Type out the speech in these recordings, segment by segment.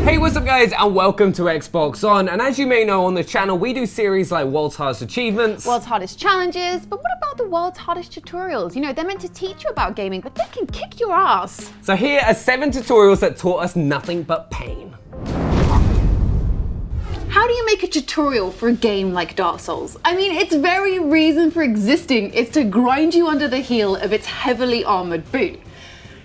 Hey, what's up guys, and welcome to Xbox On. And as you may know, on the channel we do series like World's Hardest Achievements, World's Hardest Challenges, but what about the World's Hardest Tutorials? You know, they're meant to teach you about gaming, but they can kick your ass. So here are 7 tutorials that taught us nothing but pain. How do you make a tutorial for a game like Dark Souls? I mean, its very reason for existing is to grind you under the heel of its heavily armored boot.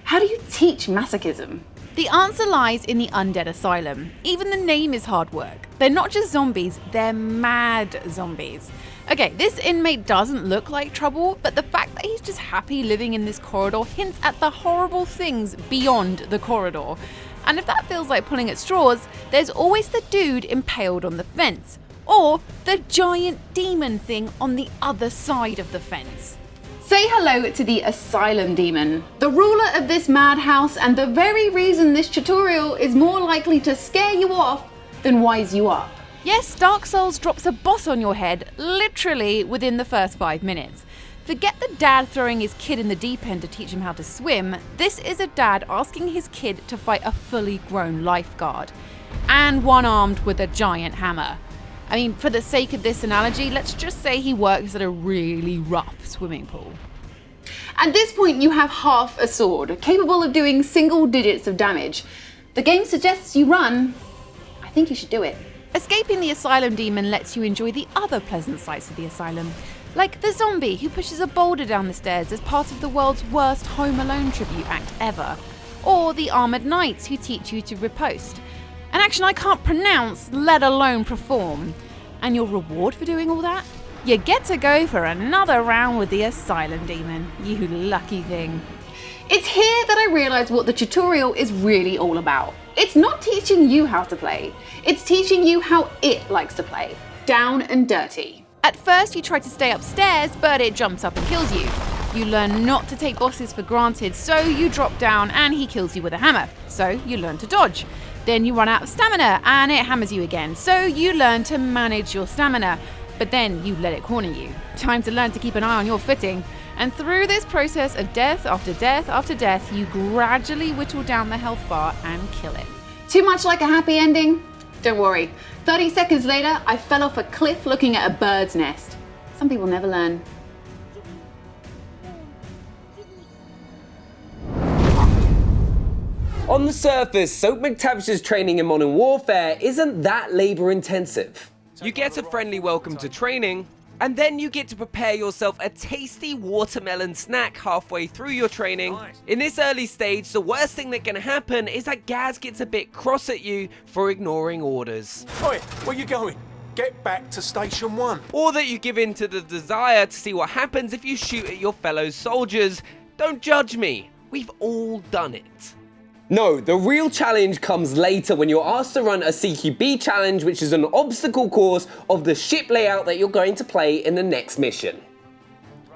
How do you teach masochism? The answer lies in the Undead Asylum. Even the name is hard work. They're not just zombies, they're mad zombies. Okay, this inmate doesn't look like trouble, but the fact that he's just happy living in this corridor hints at the horrible things beyond the corridor. And if that feels like pulling at straws, there's always the dude impaled on the fence, or the giant demon thing on the other side of the fence. Say hello to the Asylum Demon, the ruler of this madhouse and the very reason this tutorial is more likely to scare you off than wise you up. Yes, Dark Souls drops a boss on your head literally within the first 5 minutes. Forget the dad throwing his kid in the deep end to teach him how to swim. This is a dad asking his kid to fight a fully grown lifeguard, and one armed with a giant hammer. I mean, for the sake of this analogy, let's just say he works at a really rough swimming pool. At this point, you have half a sword, capable of doing single digits of damage. The game suggests you run. I think you should do it. Escaping the Asylum Demon lets you enjoy the other pleasant sights of the asylum, like the zombie who pushes a boulder down the stairs as part of the world's worst Home Alone tribute act ever, or the armoured knights who teach you to riposte, an action I can't pronounce, let alone perform. And your reward for doing all that? You get to go for another round with the Asylum Demon, you lucky thing. It's here that I realised what the tutorial is really all about. It's not teaching you how to play, it's teaching you how it likes to play. Down and dirty. At first you try to stay upstairs, but it jumps up and kills you. You learn not to take bosses for granted, so you drop down and he kills you with a hammer, so you learn to dodge. Then you run out of stamina and it hammers you again, so you learn to manage your stamina, but then you let it corner you. Time to learn to keep an eye on your footing. And through this process of death after death after death, you gradually whittle down the health bar and kill it. Too much like a happy ending? Don't worry. 30 seconds later, I fell off a cliff looking at a bird's nest. Some people never learn. On the surface, Soap McTavish's training in Modern Warfare isn't that labour intensive. You get a friendly welcome to training, and then you get to prepare yourself a tasty watermelon snack halfway through your training. In this early stage, the worst thing that can happen is that Gaz gets a bit cross at you for ignoring orders. Oi, where you going? Get back to Station 1. Or that you give in to the desire to see what happens if you shoot at your fellow soldiers. Don't judge me, we've all done it. No, the real challenge comes later when you're asked to run a CQB challenge, which is an obstacle course of the ship layout that you're going to play in the next mission.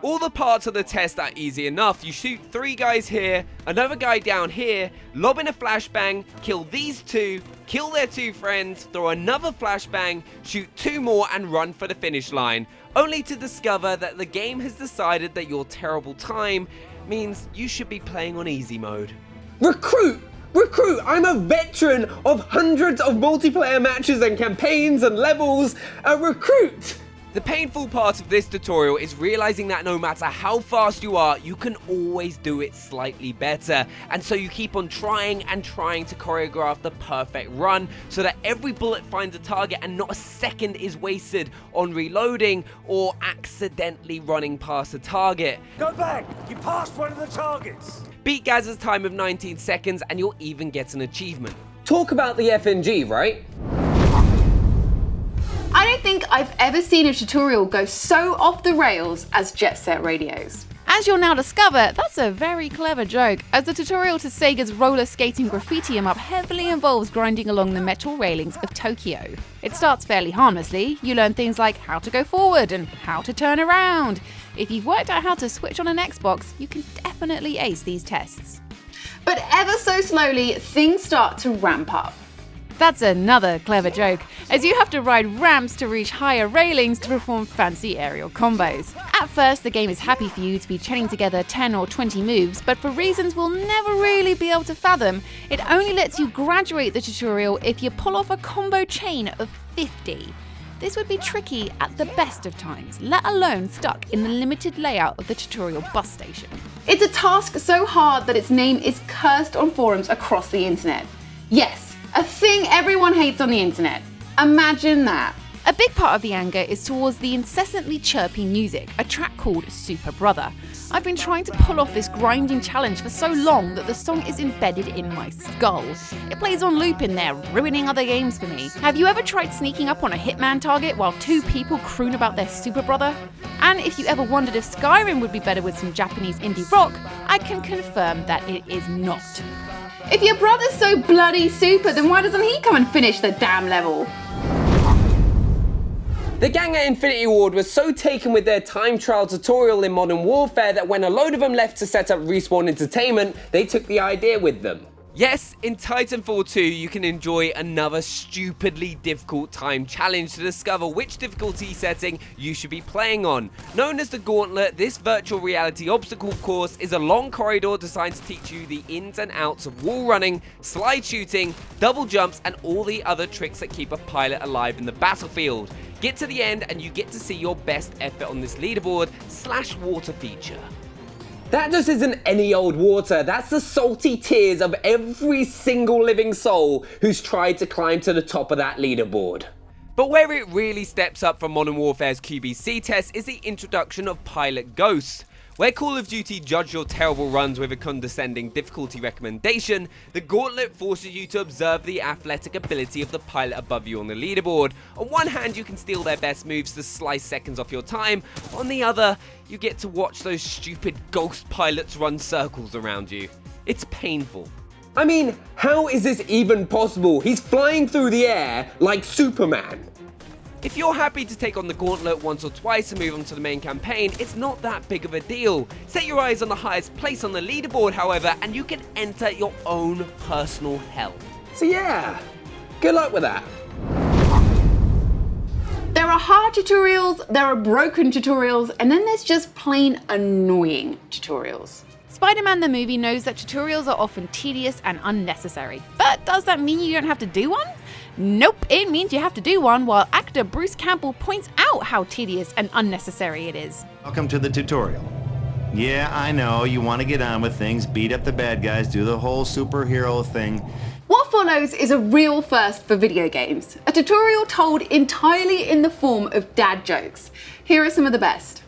All the parts of the test are easy enough. You shoot 3 guys here, another guy down here, lob in a flashbang, kill these 2, kill their 2 friends, throw another flashbang, shoot 2 more and run for the finish line, only to discover that the game has decided that your terrible time means you should be playing on easy mode. Recruit! Recruit! I'm a veteran of hundreds of multiplayer matches and campaigns and levels. A recruit! The painful part of this tutorial is realizing that no matter how fast you are, you can always do it slightly better. And so you keep on trying and trying to choreograph the perfect run so that every bullet finds a target and not a second is wasted on reloading or accidentally running past a target. Go back! You passed one of the targets! Beat Gaz's time of 19 seconds and you'll even get an achievement. Talk about the FNG, right? I don't think I've ever seen a tutorial go so off the rails as Jet Set Radios. As you'll now discover, that's a very clever joke, as the tutorial to Sega's roller skating Graffiti Em Up heavily involves grinding along the metal railings of Tokyo. It starts fairly harmlessly. You learn things like how to go forward and how to turn around. If you've worked out how to switch on an Xbox, you can definitely ace these tests. But ever so slowly, things start to ramp up. That's another clever joke, as you have to ride ramps to reach higher railings to perform fancy aerial combos. At first, the game is happy for you to be chaining together 10 or 20 moves, but for reasons we'll never really be able to fathom, it only lets you graduate the tutorial if you pull off a combo chain of 50. This would be tricky at the best of times, let alone stuck in the limited layout of the tutorial bus station. It's a task so hard that its name is cursed on forums across the internet. Yes, a thing everyone hates on the internet. Imagine that. A big part of the anger is towards the incessantly chirpy music, a track called Super Brother. I've been trying to pull off this grinding challenge for so long that the song is embedded in my skull. It plays on loop in there, ruining other games for me. Have you ever tried sneaking up on a Hitman target while two people croon about their Super Brother? And if you ever wondered if Skyrim would be better with some Japanese indie rock, I can confirm that it is not. If your brother's so bloody super, then why doesn't he come and finish the damn level? The gang at Infinity Ward was so taken with their time trial tutorial in Modern Warfare that when a load of them left to set up Respawn Entertainment, they took the idea with them. Yes, in Titanfall 2 you can enjoy another stupidly difficult time challenge to discover which difficulty setting you should be playing on. Known as the Gauntlet, this virtual reality obstacle course is a long corridor designed to teach you the ins and outs of wall running, slide shooting, double jumps and all the other tricks that keep a pilot alive in the battlefield. Get to the end and you get to see your best effort on this leaderboard / water feature. That just isn't any old water, that's the salty tears of every single living soul who's tried to climb to the top of that leaderboard. But where it really steps up from Modern Warfare's QBC test is the introduction of Pilot Ghosts. Where Call of Duty judged your terrible runs with a condescending difficulty recommendation, the Gauntlet forces you to observe the athletic ability of the pilot above you on the leaderboard. On one hand, you can steal their best moves to slice seconds off your time. On the other, you get to watch those stupid ghost pilots run circles around you. It's painful. I mean, how is this even possible? He's flying through the air like Superman. If you're happy to take on the Gauntlet once or twice and move on to the main campaign, it's not that big of a deal. Set your eyes on the highest place on the leaderboard, however, and you can enter your own personal hell. So yeah, good luck with that. There are hard tutorials, there are broken tutorials, and then there's just plain annoying tutorials. SpiderMan the movie knows that tutorials are often tedious and unnecessary. But does that mean you don't have to do one? Nope, it means you have to do one while actor Bruce Campbell points out how tedious and unnecessary it is. Welcome to the tutorial. Yeah, I know, you want to get on with things, beat up the bad guys, do the whole superhero thing. What follows is a real first for video games. A tutorial told entirely in the form of dad jokes. Here are some of the best.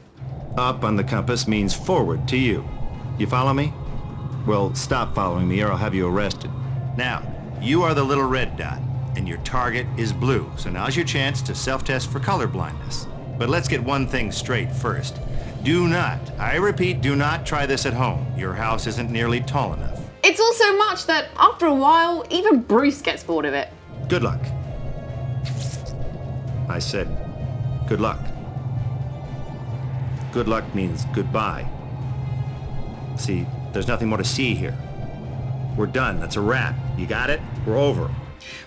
Up on the compass means forward to you. You follow me? Well, stop following me or I'll have you arrested. Now, you are the little red dot, and your target is blue. So now's your chance to self-test for color blindness. But let's get one thing straight first. Do not, I repeat, do not try this at home. Your house isn't nearly tall enough. It's all so much that after a while, even Bruce gets bored of it. Good luck. I said, good luck. Good luck means goodbye. See, there's nothing more to see here. We're done, that's a wrap. You got it? We're over.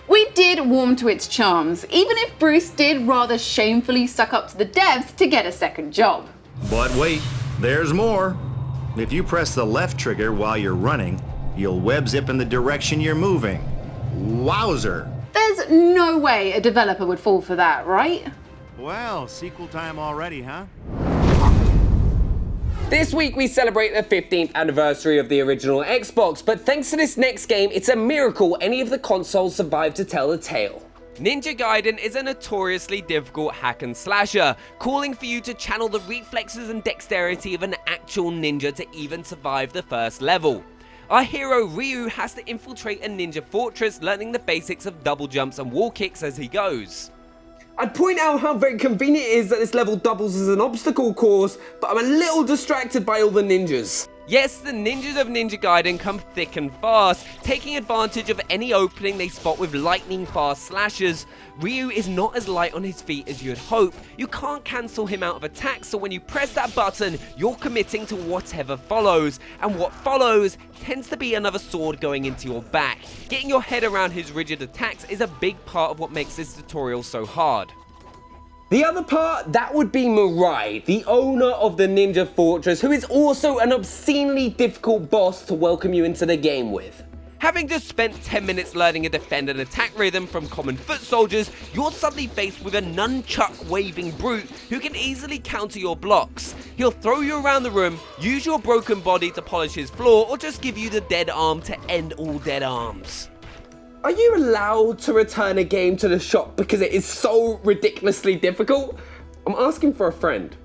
We did warm to its charms, even if Bruce did rather shamefully suck up to the devs to get a second job. But wait, there's more. If you press the left trigger while you're running, you'll web zip in the direction you're moving. Wowzer! There's no way a developer would fall for that, right? Well, sequel time already, huh? This week we celebrate the 15th anniversary of the original Xbox, but thanks to this next game, it's a miracle any of the consoles survived to tell the tale. Ninja Gaiden is a notoriously difficult hack and slasher, calling for you to channel the reflexes and dexterity of an actual ninja to even survive the first level. Our hero Ryu has to infiltrate a ninja fortress, learning the basics of double jumps and wall kicks as he goes. I'd point out how very convenient it is that this level doubles as an obstacle course, but I'm a little distracted by all the ninjas. Yes, the ninjas of Ninja Gaiden come thick and fast, taking advantage of any opening they spot with lightning fast slashes. Ryu is not as light on his feet as you'd hope. You can't cancel him out of attacks, so when you press that button, you're committing to whatever follows. And what follows tends to be another sword going into your back. Getting your head around his rigid attacks is a big part of what makes this tutorial so hard. The other part, that would be Mirai, the owner of the Ninja Fortress, who is also an obscenely difficult boss to welcome you into the game with. Having just spent 10 minutes learning a defend and attack rhythm from common foot soldiers, you're suddenly faced with a nunchuck-waving brute who can easily counter your blocks. He'll throw you around the room, use your broken body to polish his floor, or just give you the dead arm to end all dead arms. Are you allowed to return a game to the shop because it is so ridiculously difficult? I'm asking for a friend.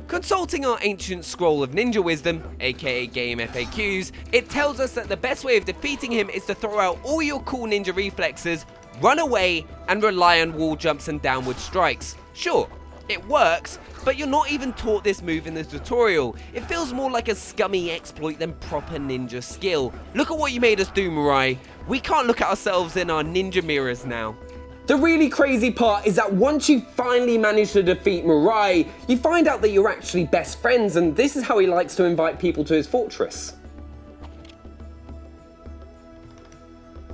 Consulting our ancient scroll of ninja wisdom, aka game FAQs, it tells us that the best way of defeating him is to throw out all your cool ninja reflexes, run away, and rely on wall jumps and downward strikes. Sure, it works, but you're not even taught this move in the tutorial. It feels more like a scummy exploit than proper ninja skill. Look at what you made us do, Mirai. We can't look at ourselves in our ninja mirrors now. The really crazy part is that once you finally manage to defeat Mirai, you find out that you're actually best friends, and this is how he likes to invite people to his fortress.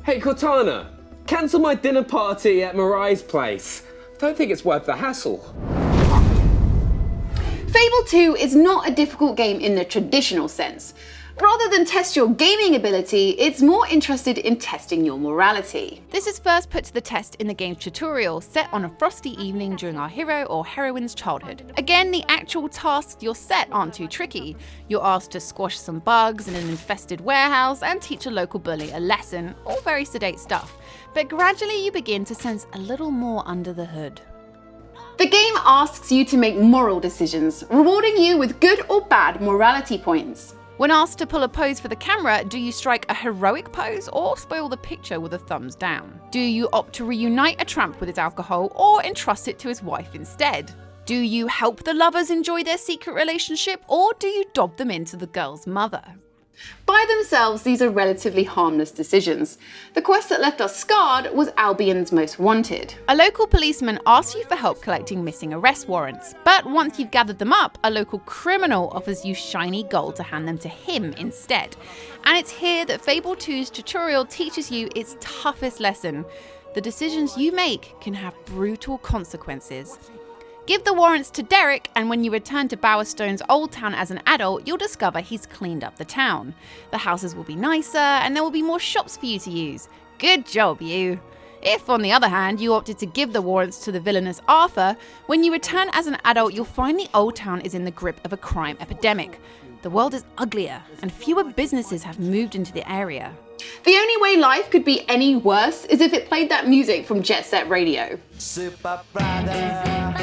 Hey Cortana, cancel my dinner party at Mirai's place. Don't think it's worth the hassle. Fable 2 is not a difficult game in the traditional sense. Rather than test your gaming ability, it's more interested in testing your morality. This is first put to the test in the game's tutorial, set on a frosty evening during our hero or heroine's childhood. Again, the actual tasks you're set aren't too tricky. You're asked to squash some bugs in an infested warehouse and teach a local bully a lesson, all very sedate stuff. But gradually you begin to sense a little more under the hood. The game asks you to make moral decisions, rewarding you with good or bad morality points. When asked to pull a pose for the camera, do you strike a heroic pose or spoil the picture with a thumbs down? Do you opt to reunite a tramp with his alcohol or entrust it to his wife instead? Do you help the lovers enjoy their secret relationship or do you dob them into the girl's mother? By themselves, these are relatively harmless decisions. The quest that left us scarred was Albion's Most Wanted. A local policeman asks you for help collecting missing arrest warrants, but once you've gathered them up, a local criminal offers you shiny gold to hand them to him instead. And it's here that Fable 2's tutorial teaches you its toughest lesson. The decisions you make can have brutal consequences. Give the warrants to Derek, and when you return to Bowerstone's old town as an adult, you'll discover he's cleaned up the town. The houses will be nicer, and there will be more shops for you to use. Good job, you! If, on the other hand, you opted to give the warrants to the villainous Arthur, when you return as an adult, you'll find the old town is in the grip of a crime epidemic. The world is uglier, and fewer businesses have moved into the area. The only way life could be any worse is if it played that music from Jet Set Radio. Super brother,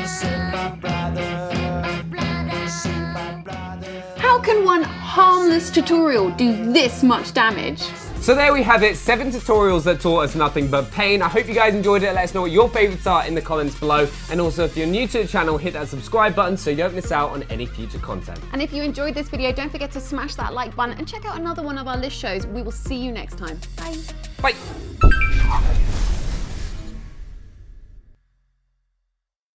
super brother, super brother. How can one harmless tutorial do this much damage? So there we have it, 7 tutorials that taught us nothing but pain. I hope you guys enjoyed it. Let us know what your favourites are in the comments below. And also, if you're new to the channel, hit that subscribe button so you don't miss out on any future content. And if you enjoyed this video, don't forget to smash that like button and check out another one of our list shows. We will see you next time. Bye. Bye.